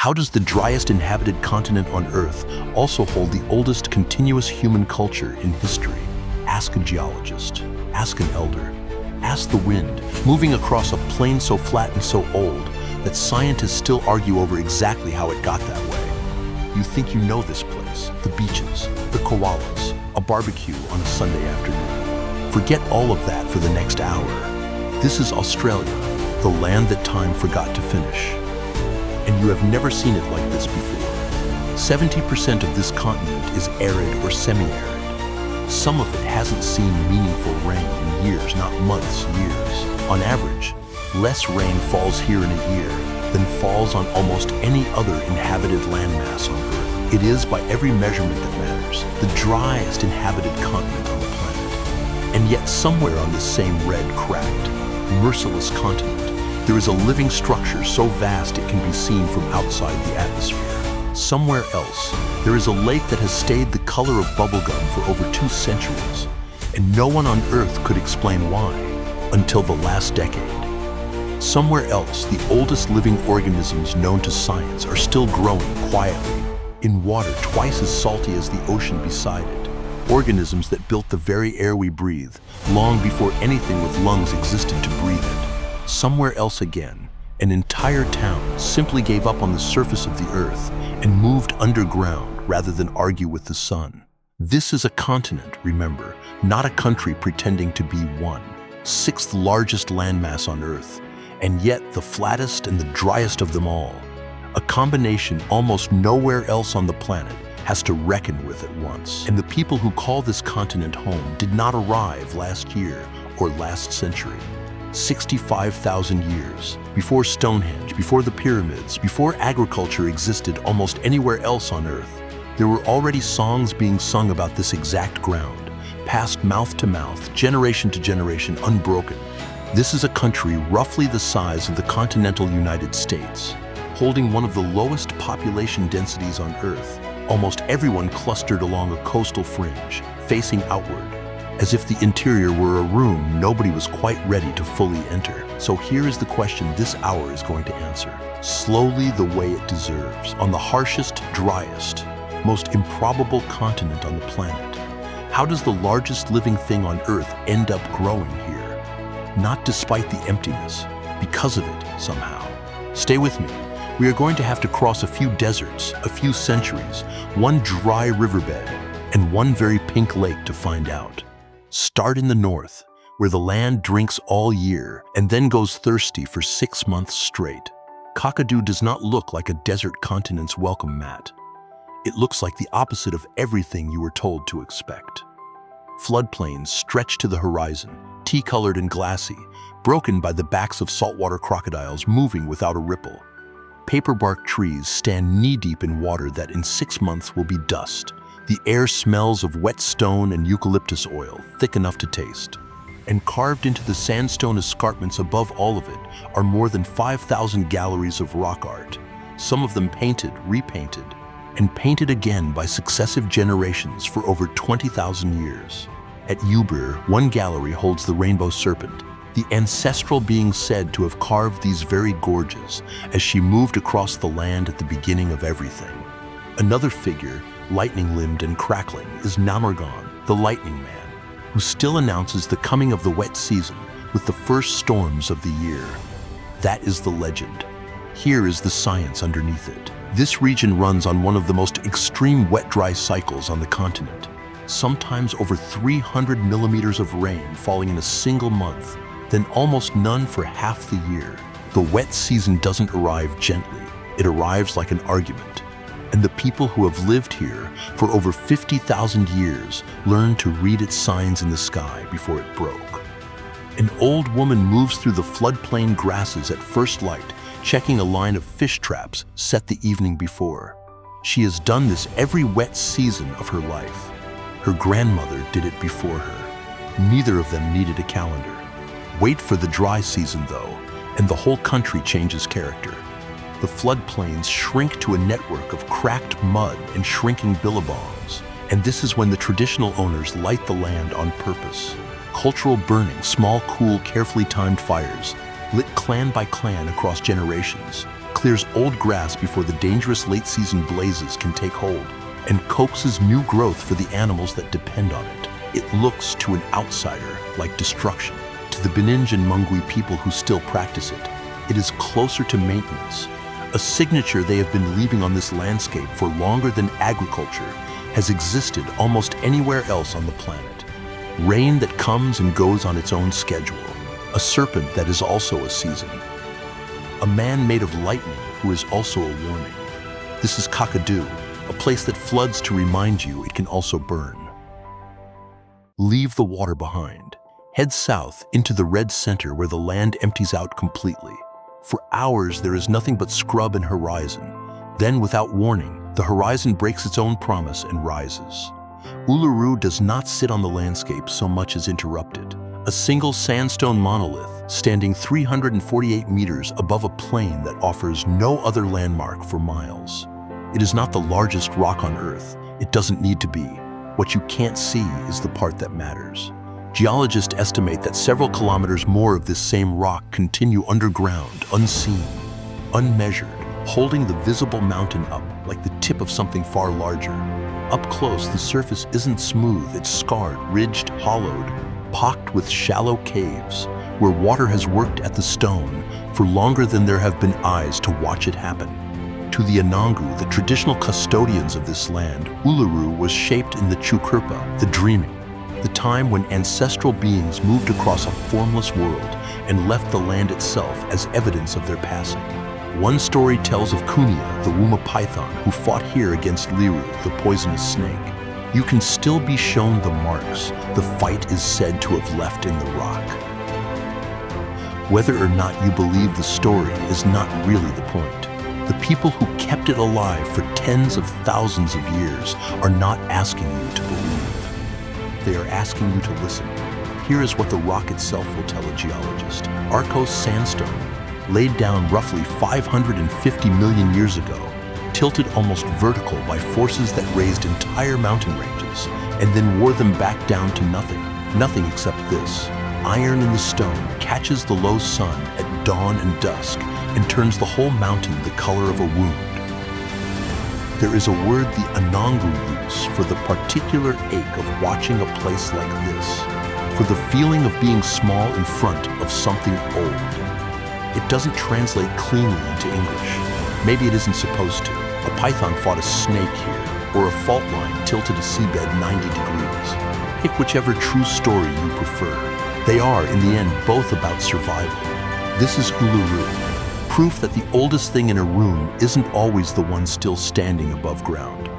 How does the driest inhabited continent on Earth also hold the oldest continuous human culture in history? Ask a geologist, ask an elder, ask the wind, moving across a plain so flat and so old that scientists still argue over exactly how it got that way. You think you know this place, the beaches, the koalas, a barbecue on a Sunday afternoon. Forget all of that for the next hour. This is Australia, the land that time forgot to finish. And you have never seen it like this before. 70% of this continent is arid or semi-arid. Some of it hasn't seen meaningful rain in years, not months, years. On average, less rain falls here in a year than falls on almost any other inhabited landmass on Earth. It is, by every measurement that matters, the driest inhabited continent on the planet. And yet somewhere on this same red, cracked, merciless continent, there is a living structure so vast it can be seen from outside the atmosphere. Somewhere else, there is a lake that has stayed the color of bubblegum for over 2 centuries, and no one on Earth could explain why, until the last decade. Somewhere else, the oldest living organisms known to science are still growing quietly, in water twice as salty as the ocean beside it. Organisms that built the very air we breathe, long before anything with lungs existed to breathe it. Somewhere else again, an entire town simply gave up on the surface of the Earth and moved underground rather than argue with the sun. This is a continent, remember, not a country pretending to be one. 6th largest landmass on Earth, and yet the flattest and the driest of them all. A combination almost nowhere else on the planet has to reckon with at once. And the people who call this continent home did not arrive last year or last century. 65,000 years, before Stonehenge, before the pyramids, before agriculture existed almost anywhere else on Earth, there were already songs being sung about this exact ground, passed mouth to mouth, generation to generation, unbroken. This is a country roughly the size of the continental United States, holding one of the lowest population densities on Earth, almost everyone clustered along a coastal fringe, facing outward. As if the interior were a room nobody was quite ready to fully enter. So here is the question this hour is going to answer. Slowly, the way it deserves, on the harshest, driest, most improbable continent on the planet. How does the largest living thing on Earth end up growing here? Not despite the emptiness, because of it, somehow. Stay with me. We are going to have to cross a few deserts, a few centuries, one dry riverbed, and one very pink lake to find out. Start in the north, where the land drinks all year and then goes thirsty for 6 months straight. Kakadu does not look like a desert continent's welcome mat. It looks like the opposite of everything you were told to expect. Floodplains stretch to the horizon, tea-colored and glassy, broken by the backs of saltwater crocodiles moving without a ripple. Paperbark trees stand knee-deep in water that in 6 months will be dust. The air smells of wet stone and eucalyptus oil, thick enough to taste. And carved into the sandstone escarpments above all of it are more than 5,000 galleries of rock art, some of them painted, repainted, and painted again by successive generations for over 20,000 years. At Uluru, one gallery holds the rainbow serpent, the ancestral being said to have carved these very gorges as she moved across the land at the beginning of everything. Another figure, lightning-limbed and crackling, is Namargon, the lightning man, who still announces the coming of the wet season with the first storms of the year. That is the legend. Here is the science underneath it. This region runs on one of the most extreme wet-dry cycles on the continent, sometimes over 300 millimeters of rain falling in a single month, then almost none for half the year. The wet season doesn't arrive gently. It arrives like an argument. And the people who have lived here for over 50,000 years learned to read its signs in the sky before it broke. An old woman moves through the floodplain grasses at first light, checking a line of fish traps set the evening before. She has done this every wet season of her life. Her grandmother did it before her. Neither of them needed a calendar. Wait for the dry season, though, and the whole country changes character. The floodplains shrink to a network of cracked mud and shrinking billabongs, and this is when the traditional owners light the land on purpose. Cultural burning, small, cool, carefully timed fires, lit clan by clan across generations, clears old grass before the dangerous late-season blazes can take hold, and coaxes new growth for the animals that depend on it. It looks to an outsider like destruction. To the Bininj and Mungwi people who still practice it, it is closer to maintenance, a signature they have been leaving on this landscape for longer than agriculture has existed almost anywhere else on the planet. Rain that comes and goes on its own schedule, a serpent that is also a season, a man made of lightning who is also a warning. This is Kakadu, a place that floods to remind you it can also burn. Leave the water behind. Head south into the red center where the land empties out completely. For hours, there is nothing but scrub and horizon. Then, without warning, the horizon breaks its own promise and rises. Uluru does not sit on the landscape so much as interrupt it. A single sandstone monolith standing 348 meters above a plain that offers no other landmark for miles. It is not the largest rock on Earth. It doesn't need to be. What you can't see is the part that matters. Geologists estimate that several kilometers more of this same rock continue underground, unseen, unmeasured, holding the visible mountain up like the tip of something far larger. Up close, the surface isn't smooth, it's scarred, ridged, hollowed, pocked with shallow caves, where water has worked at the stone for longer than there have been eyes to watch it happen. To the Anangu, the traditional custodians of this land, Uluru was shaped in the Chukurpa, the dreaming, the time when ancestral beings moved across a formless world and left the land itself as evidence of their passing. One story tells of Kunia, the Wuma python, who fought here against Liru, the poisonous snake. You can still be shown the marks the fight is said to have left in the rock. Whether or not you believe the story is not really the point. The people who kept it alive for tens of thousands of years are not asking you to believe. They are asking you to listen. Here is what the rock itself will tell a geologist. Arcos sandstone, laid down roughly 550 million years ago, tilted almost vertical by forces that raised entire mountain ranges and then wore them back down to nothing except this. Iron in the stone catches the low sun at dawn and dusk and turns the whole mountain the color of a wound. There is a word the Anangu use for the particular ache of watching a place like this, for the feeling of being small in front of something old. It doesn't translate cleanly into English. Maybe it isn't supposed to. A python fought a snake here, or a fault line tilted a seabed 90 degrees. Pick whichever true story you prefer. They are, in the end, both about survival. This is Uluru, proof that the oldest thing in a room isn't always the one still standing above ground.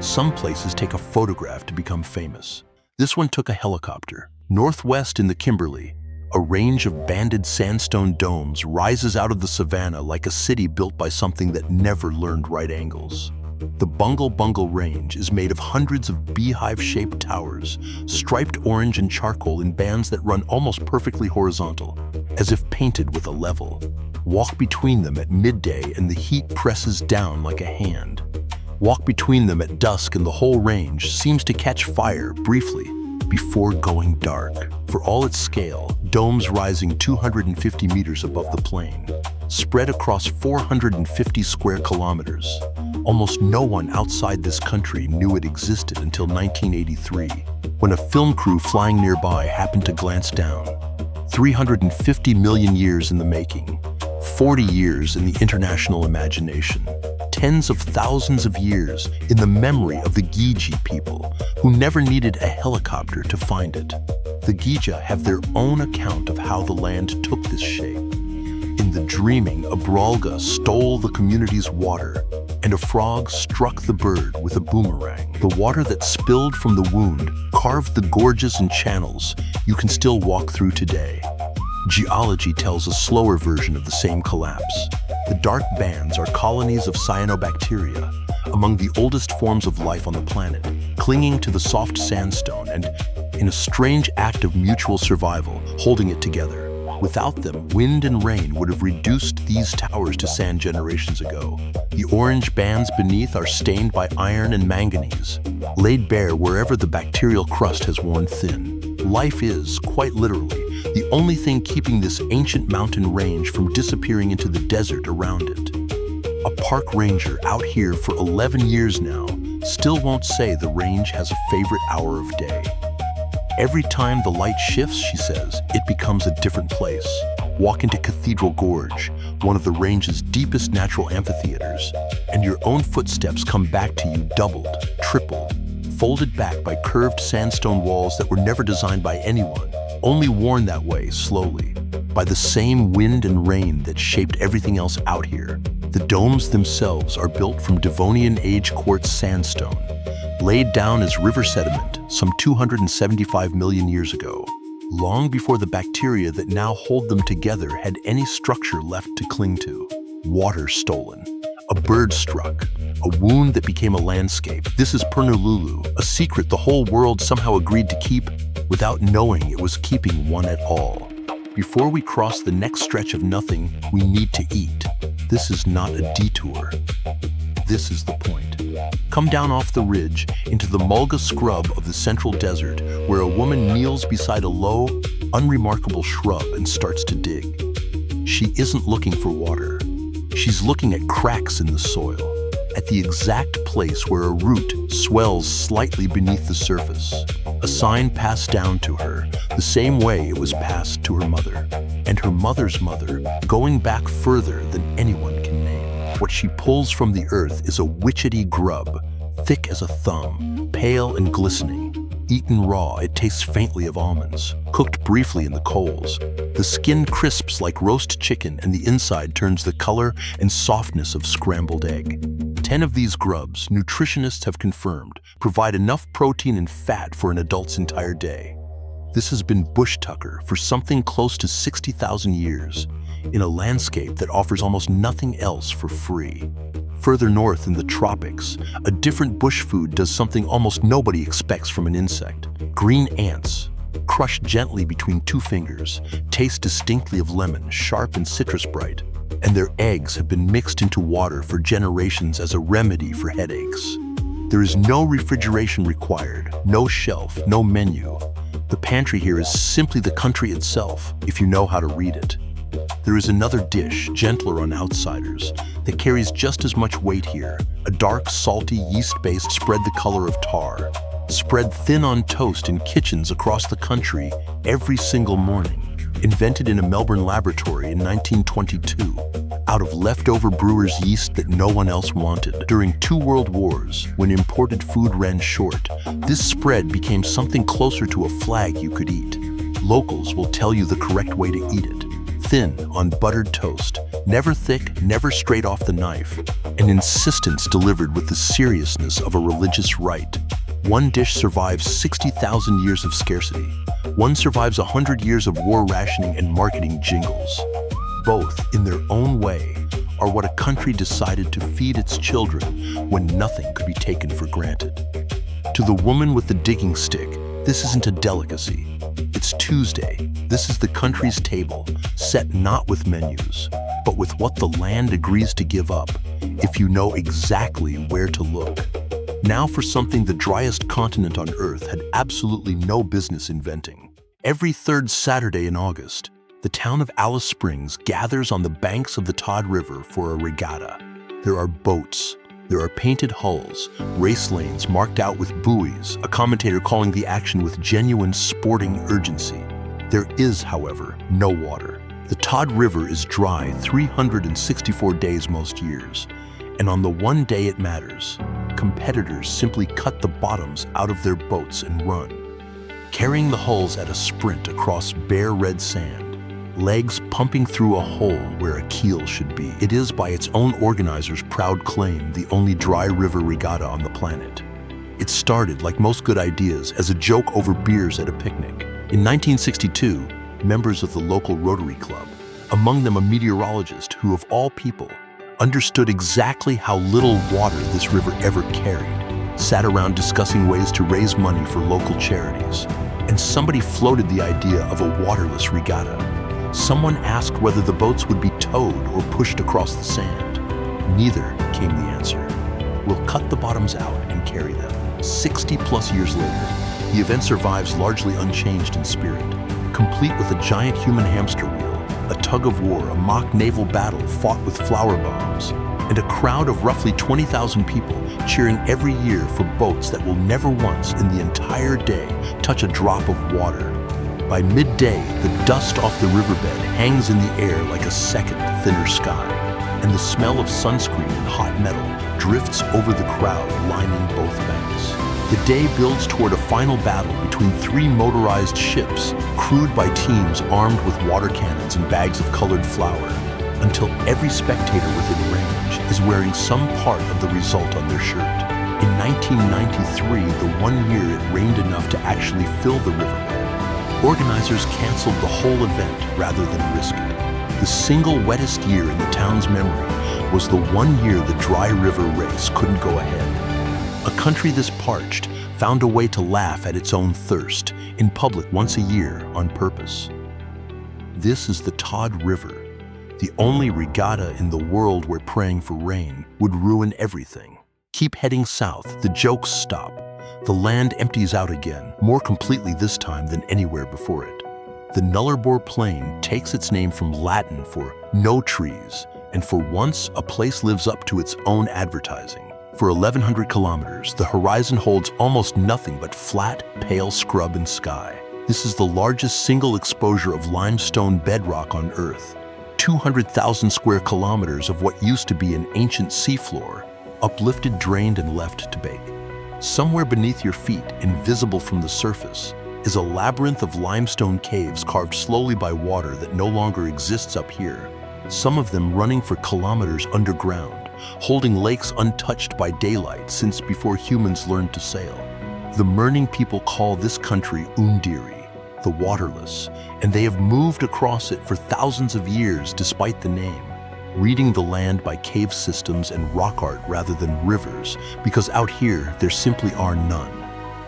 Some places take a photograph to become famous. This one took a helicopter. Northwest in the Kimberley, a range of banded sandstone domes rises out of the savanna like a city built by something that never learned right angles. The Bungle Bungle Range is made of hundreds of beehive-shaped towers, striped orange and charcoal in bands that run almost perfectly horizontal, as if painted with a level. Walk between them at midday and the heat presses down like a hand. Walk between them at dusk and the whole range seems to catch fire briefly before going dark. For all its scale, domes rising 250 meters above the plain, spread across 450 square kilometers. Almost no one outside this country knew it existed until 1983, when a film crew flying nearby happened to glance down. 350 million years in the making, 40 years in the international imagination, tens of thousands of years in the memory of the Giji people, who never needed a helicopter to find it. The Gija have their own account of how the land took this shape. In the dreaming, a bralga stole the community's water, and a frog struck the bird with a boomerang. The water that spilled from the wound carved the gorges and channels you can still walk through today. Geology tells a slower version of the same collapse. The dark bands are colonies of cyanobacteria, among the oldest forms of life on the planet, clinging to the soft sandstone and, in a strange act of mutual survival, holding it together. Without them, wind and rain would have reduced these towers to sand generations ago. The orange bands beneath are stained by iron and manganese, laid bare wherever the bacterial crust has worn thin. Life is, quite literally, the only thing keeping this ancient mountain range from disappearing into the desert around it. A park ranger out here for 11 years now still won't say the range has a favorite hour of day. Every time the light shifts, she says, it becomes a different place. Walk into Cathedral Gorge, one of the range's deepest natural amphitheaters, and your own footsteps come back to you doubled, tripled, folded back by curved sandstone walls that were never designed by anyone, only worn that way slowly, by the same wind and rain that shaped everything else out here. The domes themselves are built from Devonian age quartz sandstone, laid down as river sediment some 275 million years ago, long before the bacteria that now hold them together had any structure left to cling to. Water stolen, a bird struck, a wound that became a landscape. This is Pernululu, a secret the whole world somehow agreed to keep without knowing it was keeping one at all. Before we cross the next stretch of nothing, we need to eat. This is not a detour. This is the point. Come down off the ridge into the mulga scrub of the central desert, where a woman kneels beside a low, unremarkable shrub and starts to dig. She isn't looking for water. She's looking at cracks in the soil, at the exact place where a root swells slightly beneath the surface. A sign passed down to her, the same way it was passed to her mother, and her mother's mother, going back further than anyone can name. What she pulls from the earth is a witchetty grub, thick as a thumb, pale and glistening. Eaten raw, it tastes faintly of almonds. Cooked briefly in the coals, the skin crisps like roast chicken and the inside turns the color and softness of scrambled egg. 10 of these grubs, nutritionists have confirmed, provide enough protein and fat for an adult's entire day. This has been bush tucker for something close to 60,000 years, in a landscape that offers almost nothing else for free. Further north in the tropics, a different bush food does something almost nobody expects from an insect. Green ants, crushed gently between two fingers, taste distinctly of lemon, sharp and citrus bright, and their eggs have been mixed into water for generations as a remedy for headaches. There is no refrigeration required, no shelf, no menu. The pantry here is simply the country itself, if you know how to read it. There is another dish, gentler on outsiders, that carries just as much weight here, a dark, salty, yeast-based spread the color of tar, spread thin on toast in kitchens across the country every single morning. Invented in a Melbourne laboratory in 1922, out of leftover brewer's yeast that no one else wanted. During 2 world wars, when imported food ran short, this spread became something closer to a flag you could eat. Locals will tell you the correct way to eat it. Thin on buttered toast, never thick, never straight off the knife, an insistence delivered with the seriousness of a religious rite. One dish survives 60,000 years of scarcity. One survives 100 years of war rationing and marketing jingles. Both, in their own way, are what a country decided to feed its children when nothing could be taken for granted. To the woman with the digging stick, this isn't a delicacy. It's Tuesday. This is the country's table, set not with menus, but with what the land agrees to give up, if you know exactly where to look. Now for something the driest continent on Earth had absolutely no business inventing. Every 3rd Saturday in August, the town of Alice Springs gathers on the banks of the Todd River for a regatta. There are boats, there are painted hulls, race lanes marked out with buoys, a commentator calling the action with genuine sporting urgency. There is, however, no water. The Todd River is dry 364 days most years, and on the one day it matters, competitors simply cut the bottoms out of their boats and run, carrying the hulls at a sprint across bare red sand, legs pumping through a hole where a keel should be. It is, by its own organizers' proud claim, the only dry river regatta on the planet. It started, like most good ideas, as a joke over beers at a picnic. In 1962, members of the local Rotary Club, among them a meteorologist who, of all people, understood exactly how little water this river ever carried, sat around discussing ways to raise money for local charities, and somebody floated the idea of a waterless regatta. Someone asked whether the boats would be towed or pushed across the sand. Neither, came the answer. We'll cut the bottoms out and carry them. 60+ years later, the event survives largely unchanged in spirit, complete with a giant human hamster wheel, a tug of war, a mock naval battle fought with flower bombs, and a crowd of roughly 20,000 people cheering every year for boats that will never once in the entire day touch a drop of water. By midday, the dust off the riverbed hangs in the air like a second, thinner sky, and the smell of sunscreen and hot metal drifts over the crowd lining both banks. The day builds toward a final battle between three motorized ships, crewed by teams armed with water cannons and bags of colored flour, until every spectator within range is wearing some part of the result on their shirt. In 1993, the 1 year it rained enough to actually fill the riverbed, organizers canceled the whole event rather than risk it. The single wettest year in the town's memory was the 1 year the dry river race couldn't go ahead. A country this parched found a way to laugh at its own thirst in public once a year on purpose. This is the Todd River, the only regatta in the world where praying for rain would ruin everything. Keep heading south, the jokes stop. The land empties out again, more completely this time than anywhere before it. The Nullarbor Plain takes its name from Latin for no trees, and for once, a place lives up to its own advertising. For 1,100 kilometers, the horizon holds almost nothing but flat, pale scrub and sky. This is the largest single exposure of limestone bedrock on Earth. 200,000 square kilometers of what used to be an ancient seafloor, uplifted, drained, and left to bake. Somewhere beneath your feet, invisible from the surface, is a labyrinth of limestone caves carved slowly by water that no longer exists up here, some of them running for kilometers underground, holding lakes untouched by daylight since before humans learned to sail. The Murning people call this country Undiri, the waterless, and they have moved across it for thousands of years despite the name, reading the land by cave systems and rock art rather than rivers, because out here there simply are none.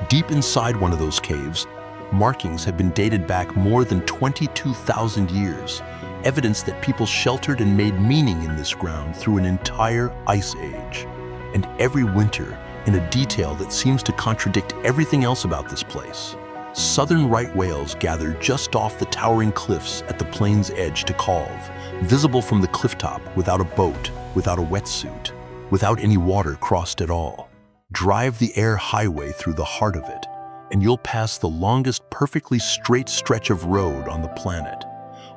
Deep inside one of those caves, markings have been dated back more than 22,000 years, evidence that people sheltered and made meaning in this ground through an entire ice age. And every winter, in a detail that seems to contradict everything else about this place, southern right whales gather just off the towering cliffs at the plain's edge to calve, visible from the clifftop without a boat, without a wetsuit, without any water crossed at all. Drive the air highway through the heart of it, and you'll pass the longest perfectly straight stretch of road on the planet.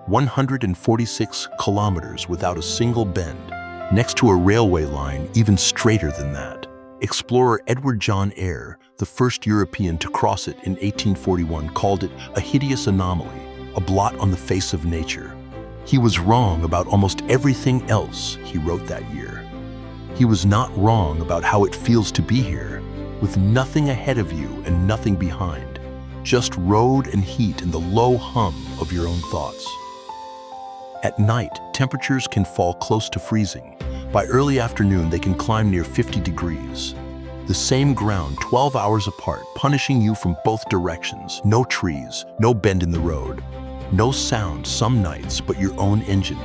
146 kilometers without a single bend, next to a railway line even straighter than that. Explorer Edward John Eyre, the first European to cross it in 1841, called it a hideous anomaly, a blot on the face of nature. He was wrong about almost everything else, he wrote that year. He was not wrong about how it feels to be here, with nothing ahead of you and nothing behind, just road and heat and the low hum of your own thoughts. At night, temperatures can fall close to freezing. By early afternoon, they can climb near 50 degrees. The same ground 12 hours apart, punishing you from both directions. No trees, no bend in the road. No sound some nights but your own engine.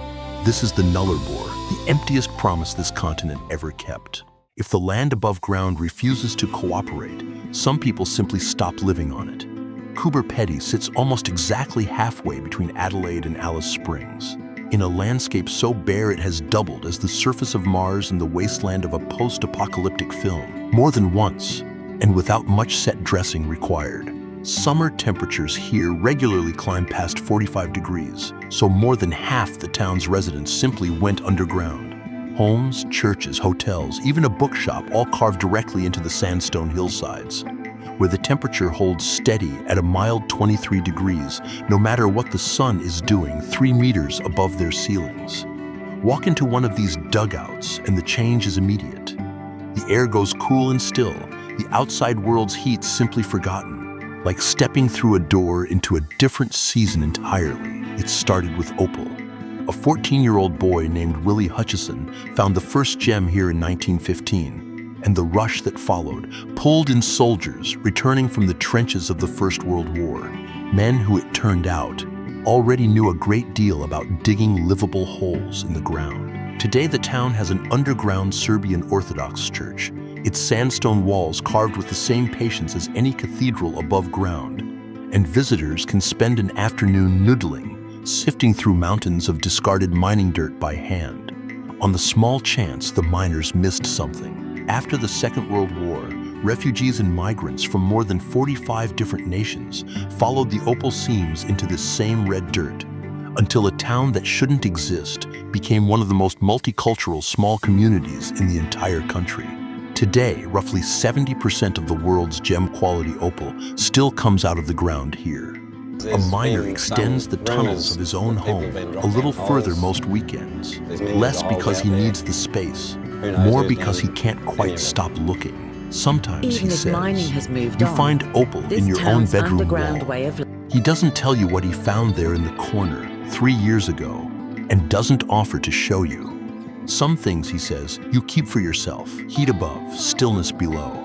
This is the Nullarbor, the emptiest promise this continent ever kept. If the land above ground refuses to cooperate, some people simply stop living on it. Coober Pedy sits almost exactly halfway between Adelaide and Alice Springs, in a landscape so bare it has doubled as the surface of Mars and the wasteland of a post-apocalyptic film, more than once, and without much set dressing required. Summer temperatures here regularly climb past 45 degrees, so more than half the town's residents simply went underground. Homes, churches, hotels, even a bookshop all carved directly into the sandstone hillsides, where the temperature holds steady at a mild 23 degrees, no matter what the sun is doing 3 meters above their ceilings. Walk into one of these dugouts and the change is immediate. The air goes cool and still, the outside world's heat simply forgotten, like stepping through a door into a different season entirely. It started with opal. A 14-year-old boy named Willie Hutchison found the first gem here in 1915, and the rush that followed pulled in soldiers returning from the trenches of the First World War, men who, it turned out, already knew a great deal about digging livable holes in the ground. Today, the town has an underground Serbian Orthodox church, its sandstone walls carved with the same patience as any cathedral above ground, and visitors can spend an afternoon noodling, sifting through mountains of discarded mining dirt by hand. on the small chance the miners missed something. After the Second World War, refugees and migrants from more than 45 different nations followed the opal seams into this same red dirt, until a town that shouldn't exist became one of the most multicultural small communities in the entire country. Today, roughly 70% of the world's gem-quality opal still comes out of the ground here. A miner extends the tunnels of his own home a little further most weekends, less because he needs the space, more because he can't quite stop looking. Sometimes, he says, you find opal in your own bedroom wall. He doesn't tell you what he found there in the corner 3 years ago and doesn't offer to show you. Some things, he says, you keep for yourself. Heat above, stillness below.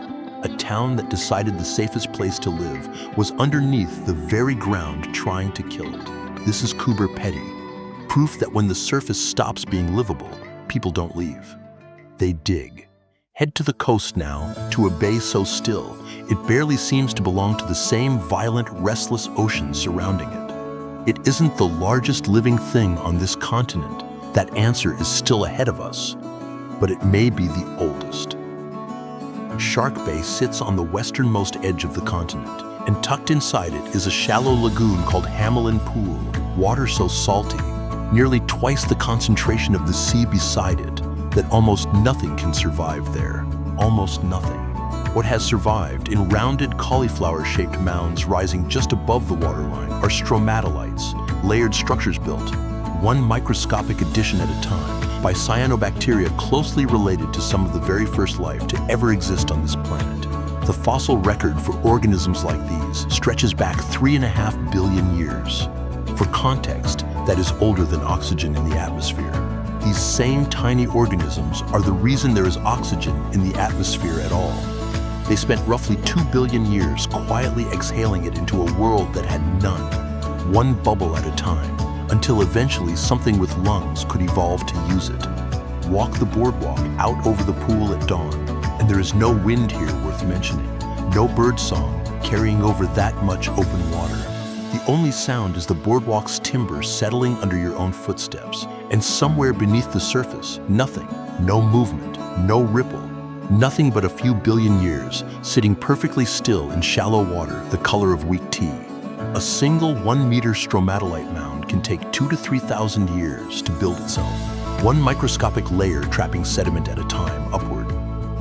A town that decided the safest place to live was underneath the very ground trying to kill it. This is Coober Pedy, proof that when the surface stops being livable, people don't leave. They dig. Head to the coast now, to a bay so still, it barely seems to belong to the same violent, restless ocean surrounding it. It isn't the largest living thing on this continent. That answer is still ahead of us, but it may be the oldest. Shark Bay sits on the westernmost edge of the continent, and tucked inside it is a shallow lagoon called Hamelin Pool, water so salty, nearly twice the concentration of the sea beside it, that almost nothing can survive there. Almost nothing. What has survived in rounded cauliflower-shaped mounds rising just above the waterline are stromatolites, layered structures built, one microscopic addition at a time, by cyanobacteria closely related to some of the very first life to ever exist on this planet. The fossil record for organisms like these stretches back 3.5 billion years. For context, that is older than oxygen in the atmosphere. These same tiny organisms are the reason there is oxygen in the atmosphere at all. They spent roughly 2 billion years quietly exhaling it into a world that had none, one bubble at a time, until eventually something with lungs could evolve to use it. Walk the boardwalk out over the pool at dawn, and there is no wind here worth mentioning, no bird song carrying over that much open water. The only sound is the boardwalk's timber settling under your own footsteps, and somewhere beneath the surface, nothing, no movement, no ripple, nothing but a few billion years, sitting perfectly still in shallow water the color of weak tea. A single 1-meter stromatolite mound can take 2,000 to 3,000 years to build itself. One microscopic layer trapping sediment at a time, upward.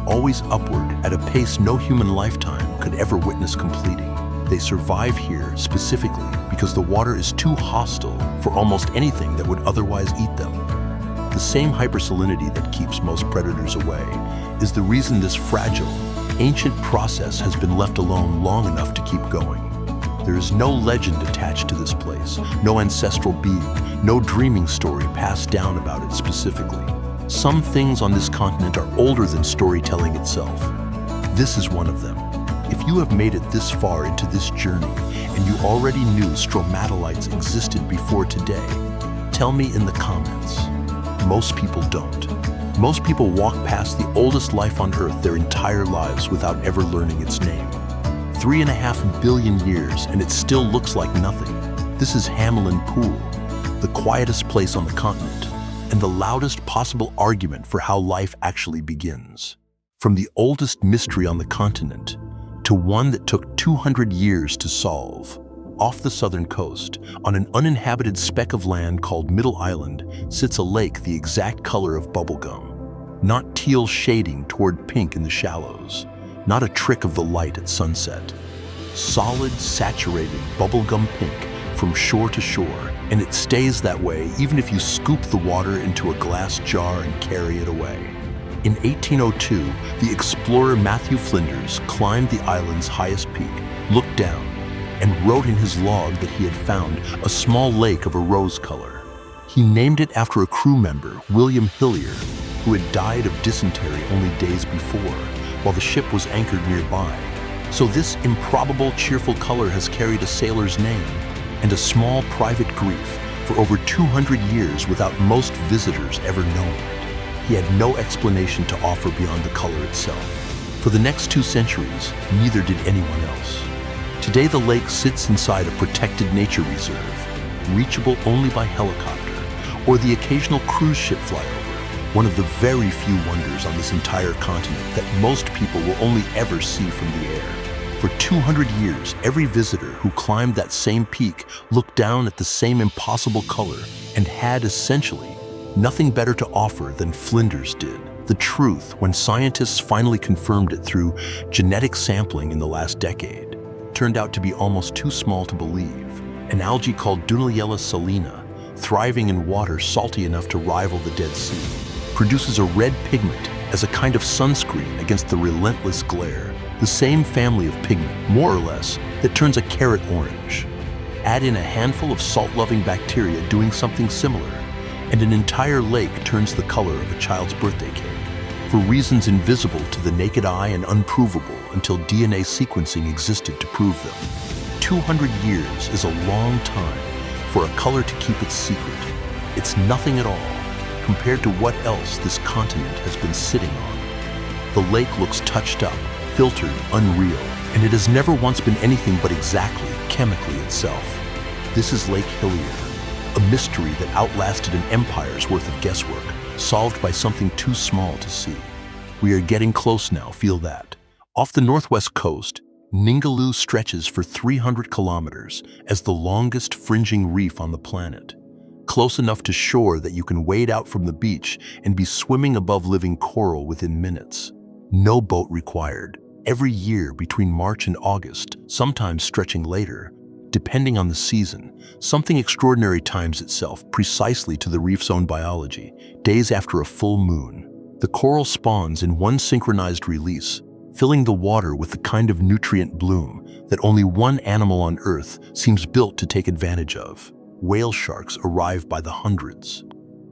Always upward at a pace no human lifetime could ever witness completing. They survive here specifically because the water is too hostile for almost anything that would otherwise eat them. The same hypersalinity that keeps most predators away is the reason this fragile, ancient process has been left alone long enough to keep going. There is no legend attached to this place, no ancestral being, no dreaming story passed down about it specifically. Some things on this continent are older than storytelling itself. This is one of them. If you have made it this far into this journey and you already knew stromatolites existed before today, tell me in the comments. Most people don't. Most people walk past the oldest life on Earth their entire lives without ever learning its name. 3.5 billion years and it still looks like nothing. This is Hamelin Pool, the quietest place on the continent, and the loudest possible argument for how life actually begins. From the oldest mystery on the continent to one that took 200 years to solve. Off the southern coast, on an uninhabited speck of land called Middle Island, sits a lake the exact color of bubblegum. Not teal shading toward pink in the shallows, not a trick of the light at sunset. Solid, saturated bubblegum pink from shore to shore, and it stays that way even if you scoop the water into a glass jar and carry it away. In 1802, the explorer Matthew Flinders climbed the island's highest peak, looked down, and wrote in his log that he had found a small lake of a rose color. He named it after a crew member, William Hillier, who had died of dysentery only days before, while the ship was anchored nearby. So this improbable, cheerful color has carried a sailor's name and a small private grief for over 200 years without most visitors ever knowing it. He had no explanation to offer beyond the color itself. For the next 2 centuries, neither did anyone else. Today the lake sits inside a protected nature reserve, reachable only by helicopter or the occasional cruise ship flyover. one of the very few wonders on this entire continent that most people will only ever see from the air. For 200 years, every visitor who climbed that same peak looked down at the same impossible color and had essentially nothing better to offer than Flinders did. The truth, when scientists finally confirmed it through genetic sampling in the last decade, turned out to be almost too small to believe. An algae called Dunaliella salina, thriving in water salty enough to rival the Dead Sea, produces a red pigment as a kind of sunscreen against the relentless glare. The same family of pigment, more or less, that turns a carrot orange. Add in a handful of salt-loving bacteria doing something similar, and an entire lake turns the color of a child's birthday cake, for reasons invisible to the naked eye and unprovable until DNA sequencing existed to prove them. 200 years is a long time for a color to keep its secret. It's nothing at all compared to what else this continent has been sitting on. The lake looks touched up, filtered, unreal, and it has never once been anything but exactly chemically itself. This is Lake Hillier, a mystery that outlasted an empire's worth of guesswork, solved by something too small to see. We are getting close now, feel that. Off the northwest coast, Ningaloo stretches for 300 kilometers as the longest fringing reef on the planet. Close enough to shore that you can wade out from the beach and be swimming above living coral within minutes. No boat required. Every year between March and August, sometimes stretching later, depending on the season, something extraordinary times itself precisely to the reef's own biology, days after a full moon. The coral spawns in one synchronized release, filling the water with the kind of nutrient bloom that only one animal on Earth seems built to take advantage of. Whale sharks arrive by the hundreds.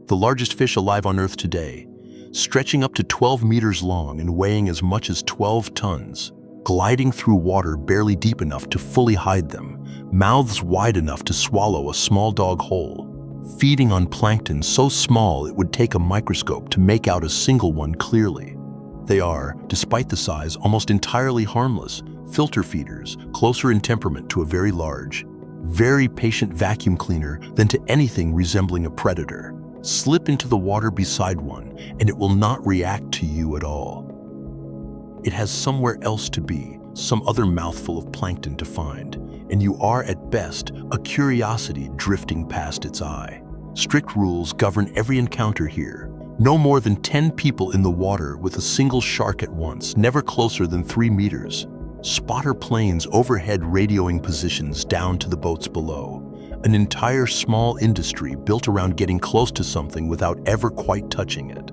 The largest fish alive on Earth today, stretching up to 12 meters long and weighing as much as 12 tons, gliding through water barely deep enough to fully hide them, mouths wide enough to swallow a small dog whole, feeding on plankton so small it would take a microscope to make out a single one clearly. They are, despite the size, almost entirely harmless, filter feeders, closer in temperament to a very large, very patient vacuum cleaner than to anything resembling a predator. Slip into the water beside one, and it will not react to you at all. It has somewhere else to be, some other mouthful of plankton to find, and you are at best a curiosity drifting past its eye. Strict rules govern every encounter here. No more than 10 people in the water with a single shark at once, never closer than 3 meters. Spotter planes overhead radioing positions down to the boats below. An entire small industry built around getting close to something without ever quite touching it.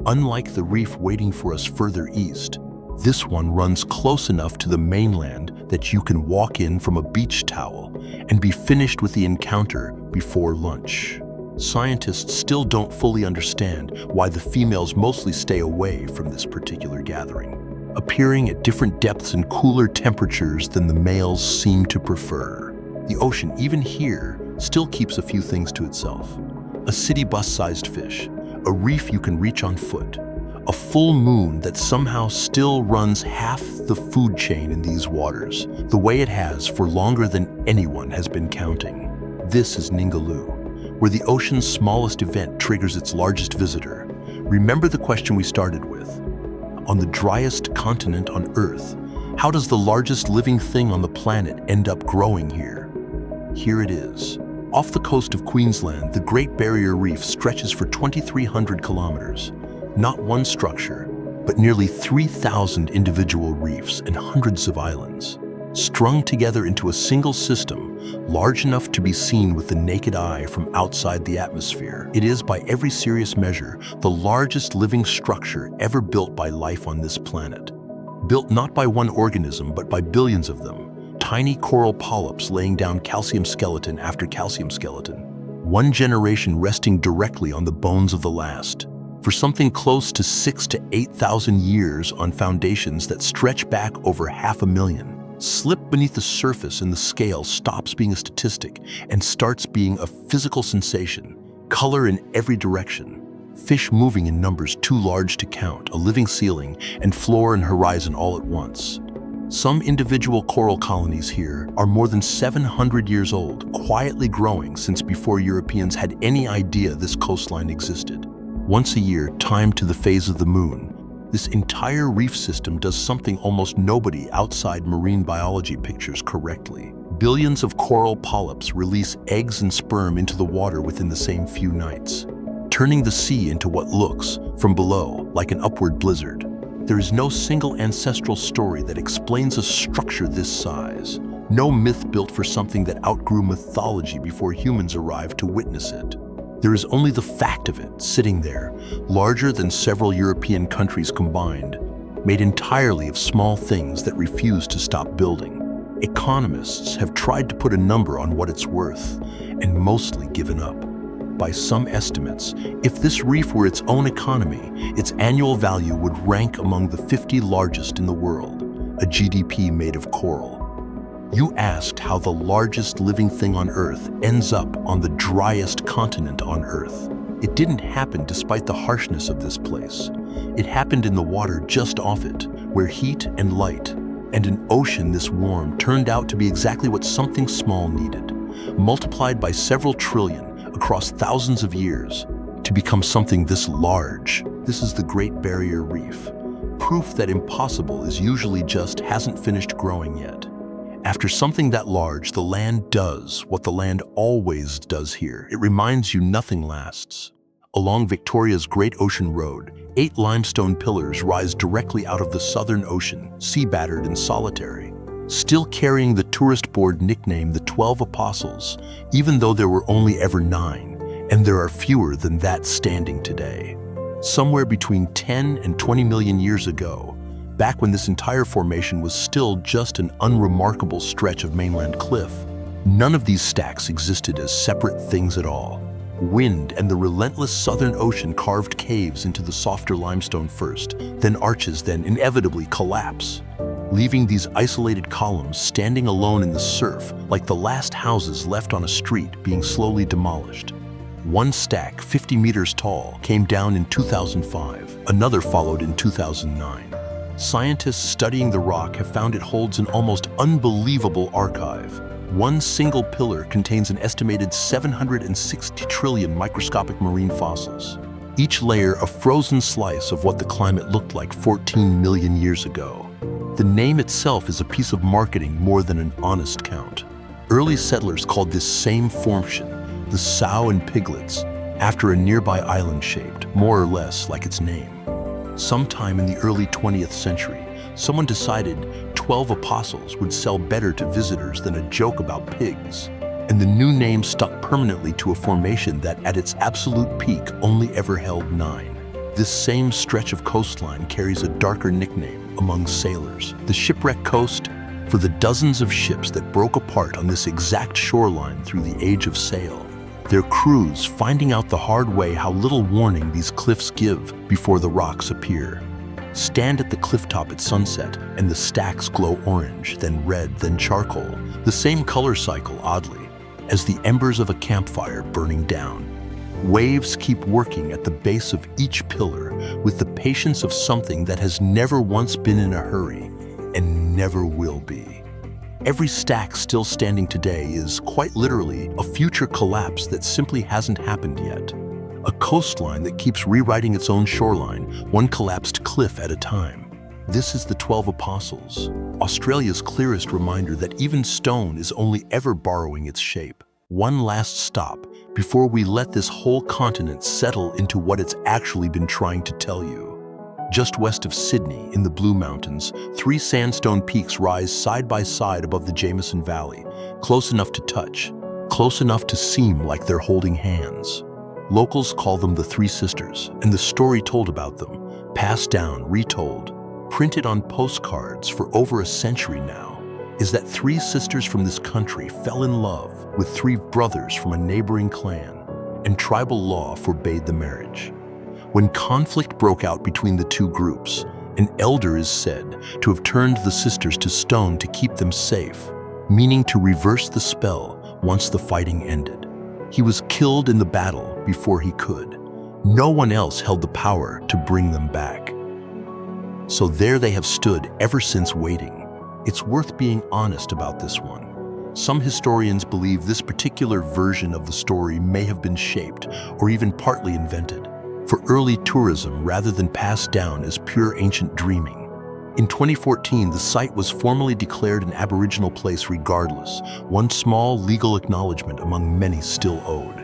Unlike the reef waiting for us further east, this one runs close enough to the mainland that you can walk in from a beach towel and be finished with the encounter before lunch. Scientists still don't fully understand why the females mostly stay away from this particular gathering, appearing at different depths and cooler temperatures than the males seem to prefer. The ocean, even here, still keeps a few things to itself. A city bus-sized fish, a reef you can reach on foot, a full moon that somehow still runs half the food chain in these waters, the way it has for longer than anyone has been counting. This is Ningaloo, where the ocean's smallest event triggers its largest visitor. Remember the question we started with. On the driest continent on Earth, how does the largest living thing on the planet end up growing here? Here it is. Off the coast of Queensland, the Great Barrier Reef stretches for 2,300 kilometers. Not one structure, but nearly 3,000 individual reefs and hundreds of islands, strung together into a single system, large enough to be seen with the naked eye from outside the atmosphere. It is, by every serious measure, the largest living structure ever built by life on this planet. Built not by one organism, but by billions of them. Tiny coral polyps laying down calcium skeleton after calcium skeleton. One generation resting directly on the bones of the last. For something close to 6,000 to 8,000 years on foundations that stretch back over 500,000. Slip beneath the surface and the scale stops being a statistic and starts being a physical sensation. Color in every direction. Fish moving in numbers too large to count, a living ceiling, and floor and horizon all at once. Some individual coral colonies here are more than 700 years old, quietly growing since before Europeans had any idea this coastline existed. Once a year, timed to the phase of the moon, this entire reef system does something almost nobody outside marine biology pictures correctly. Billions of coral polyps release eggs and sperm into the water within the same few nights, turning the sea into what looks, from below, like an upward blizzard. There is no single ancestral story that explains a structure this size. No myth built for something that outgrew mythology before humans arrived to witness it. There is only the fact of it, sitting there, larger than several European countries combined, made entirely of small things that refuse to stop building. Economists have tried to put a number on what it's worth, and mostly given up. By some estimates, if this reef were its own economy, its annual value would rank among the 50 largest in the world, a GDP made of coral. You asked how the largest living thing on Earth ends up on the driest continent on Earth. It didn't happen despite the harshness of this place. It happened in the water just off it, where heat and light, and an ocean this warm turned out to be exactly what something small needed, multiplied by several trillion across thousands of years to become something this large. This is the Great Barrier Reef. Proof that impossible is usually just hasn't finished growing yet. After something that large, the land does what the land always does here. It reminds you nothing lasts. Along Victoria's Great Ocean Road, 8 limestone pillars rise directly out of the Southern Ocean, sea-battered and solitary, still carrying the tourist board nickname the 12 Apostles, even though there were only ever 9, and there are fewer than that standing today. Somewhere between 10 and 20 million years ago, back when this entire formation was still just an unremarkable stretch of mainland cliff, none of these stacks existed as separate things at all. Wind and the relentless Southern Ocean carved caves into the softer limestone first, then arches, then inevitably collapse, leaving these isolated columns standing alone in the surf like the last houses left on a street being slowly demolished. One stack, 50 meters tall, came down in 2005. Another followed in 2009. Scientists studying the rock have found it holds an almost unbelievable archive. One single pillar contains an estimated 760 trillion microscopic marine fossils, each layer a frozen slice of what the climate looked like 14 million years ago. The name itself is a piece of marketing more than an honest count. Early settlers called this same formation the Sow and Piglets, after a nearby island shaped, more or less, like its name. Sometime in the early 20th century, someone decided 12 apostles would sell better to visitors than a joke about pigs, and the new name stuck permanently to a formation that at its absolute peak only ever held 9. This same stretch of coastline carries a darker nickname among sailors, the shipwreck coast, for the dozens of ships that broke apart on this exact shoreline through the age of sail. Their crews finding out the hard way how little warning these cliffs give before the rocks appear. Stand at the clifftop at sunset and the stacks glow orange, then red, then charcoal, the same color cycle, oddly, as the embers of a campfire burning down. Waves keep working at the base of each pillar with the patience of something that has never once been in a hurry and never will be. Every stack still standing today is, quite literally, a future collapse that simply hasn't happened yet. A coastline that keeps rewriting its own shoreline, one collapsed cliff at a time. This is the 12 Apostles, Australia's clearest reminder that even stone is only ever borrowing its shape. One last stop before we let this whole continent settle into what it's actually been trying to tell you. Just west of Sydney, in the Blue Mountains, 3 sandstone peaks rise side by side above the Jameson Valley, close enough to touch, close enough to seem like they're holding hands. Locals call them the Three Sisters, and the story told about them, passed down, retold, printed on postcards for over a century now, is that 3 sisters from this country fell in love with 3 brothers from a neighboring clan, and tribal law forbade the marriage. When conflict broke out between the 2 groups, an elder is said to have turned the sisters to stone to keep them safe, meaning to reverse the spell once the fighting ended. He was killed in the battle before he could. No one else held the power to bring them back. So there they have stood ever since, waiting. It's worth being honest about this one. Some historians believe this particular version of the story may have been shaped or even partly invented. for early tourism rather than passed down as pure ancient dreaming. In 2014, the site was formally declared an Aboriginal place regardless, one small legal acknowledgement among many still owed.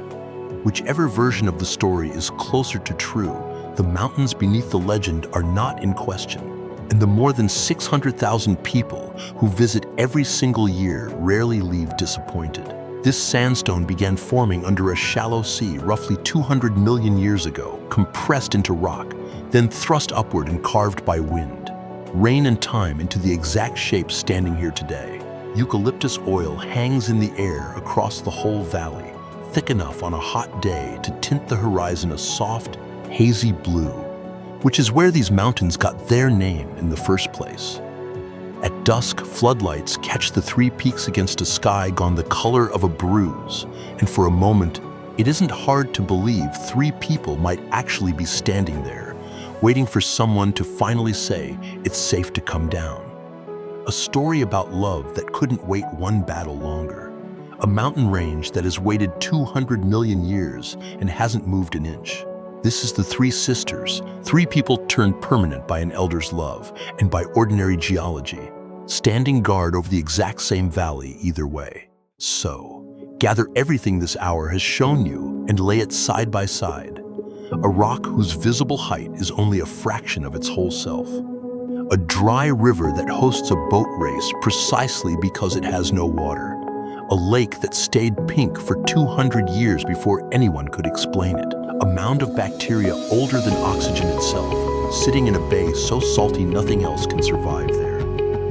Whichever version of the story is closer to true, the mountains beneath the legend are not in question, and the more than 600,000 people who visit every single year rarely leave disappointed. This sandstone began forming under a shallow sea roughly 200 million years ago, compressed into rock, then thrust upward and carved by wind, rain and time into the exact shape standing here today. Eucalyptus oil hangs in the air across the whole valley, thick enough on a hot day to tint the horizon a soft, hazy blue, which is where these mountains got their name in the first place. At dusk, floodlights catch the three peaks against a sky gone the color of a bruise, and for a moment, it isn't hard to believe three people might actually be standing there, waiting for someone to finally say it's safe to come down. A story about love that couldn't wait one battle longer. A mountain range that has waited 200 million years and hasn't moved an inch. This is the Three Sisters, three people turned permanent by an elder's love and by ordinary geology, standing guard over the exact same valley either way. So, gather everything this hour has shown you and lay it side by side. A rock whose visible height is only a fraction of its whole self. A dry river that hosts a boat race precisely because it has no water. A lake that stayed pink for 200 years before anyone could explain it. A mound of bacteria older than oxygen itself, sitting in a bay so salty nothing else can survive there.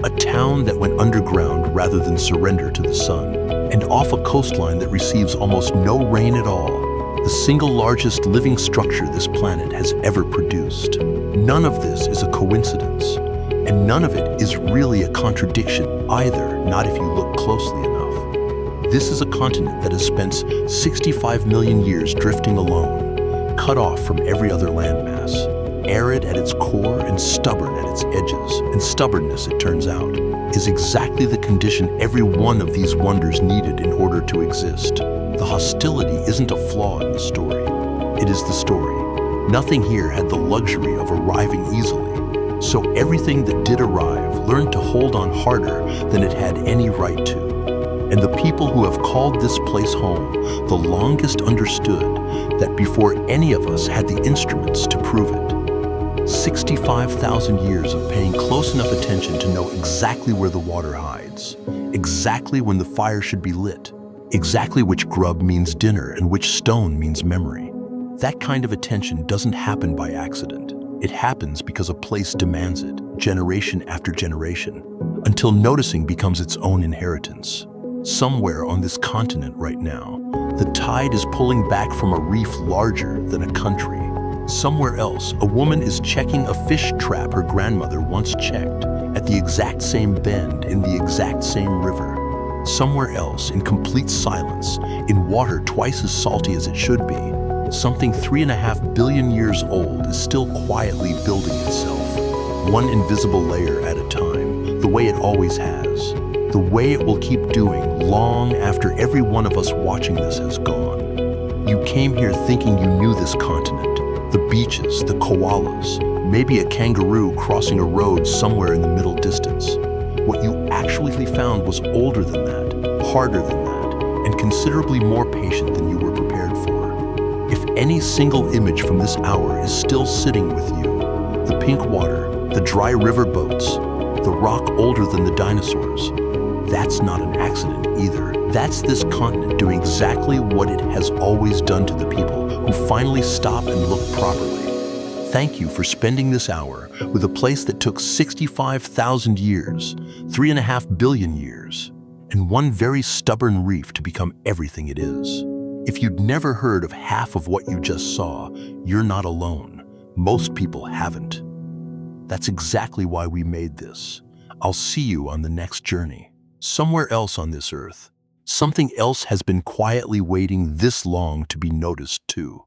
A town that went underground rather than surrender to the sun, and off a coastline that receives almost no rain at all. The single largest living structure this planet has ever produced. None of this is a coincidence, and none of it is really a contradiction either, not if you look closely enough. This is a continent that has spent 65 million years drifting alone, cut off from every other landmass, arid at its core and stubborn at its edges. And stubbornness, it turns out, is exactly the condition every one of these wonders needed in order to exist. The hostility isn't a flaw in the story. It is the story. Nothing here had the luxury of arriving easily, so everything that did arrive learned to hold on harder than it had any right to. And the people who have called this place home the longest understood that before any of us had the instruments to prove it. 65,000 years of paying close enough attention to know exactly where the water hides, exactly when the fire should be lit, exactly which grub means dinner and which stone means memory. That kind of attention doesn't happen by accident. It happens because a place demands it, generation after generation, until noticing becomes its own inheritance. Somewhere on this continent right now, the tide is pulling back from a reef larger than a country. Somewhere else, a woman is checking a fish trap her grandmother once checked at the exact same bend in the exact same river. Somewhere else, in complete silence, in water twice as salty as it should be, something 3.5 billion years old is still quietly building itself, one invisible layer at a time, the way it always has. The way it will keep doing long after every one of us watching this has gone. You came here thinking you knew this continent, the beaches, the koalas, maybe a kangaroo crossing a road somewhere in the middle distance. What you actually found was older than that, harder than that, and considerably more patient than you were prepared for. If any single image from this hour is still sitting with you, the pink water, the dry river boats, the rock older than the dinosaurs, that's not an accident either. That's this continent doing exactly what it has always done to the people who finally stop and look properly. Thank you for spending this hour with a place that took 65,000 years, 3.5 billion years, and one very stubborn reef to become everything it is. If you'd never heard of half of what you just saw, you're not alone. Most people haven't. That's exactly why we made this. I'll see you on the next journey. Somewhere else on this earth, something else has been quietly waiting this long to be noticed too.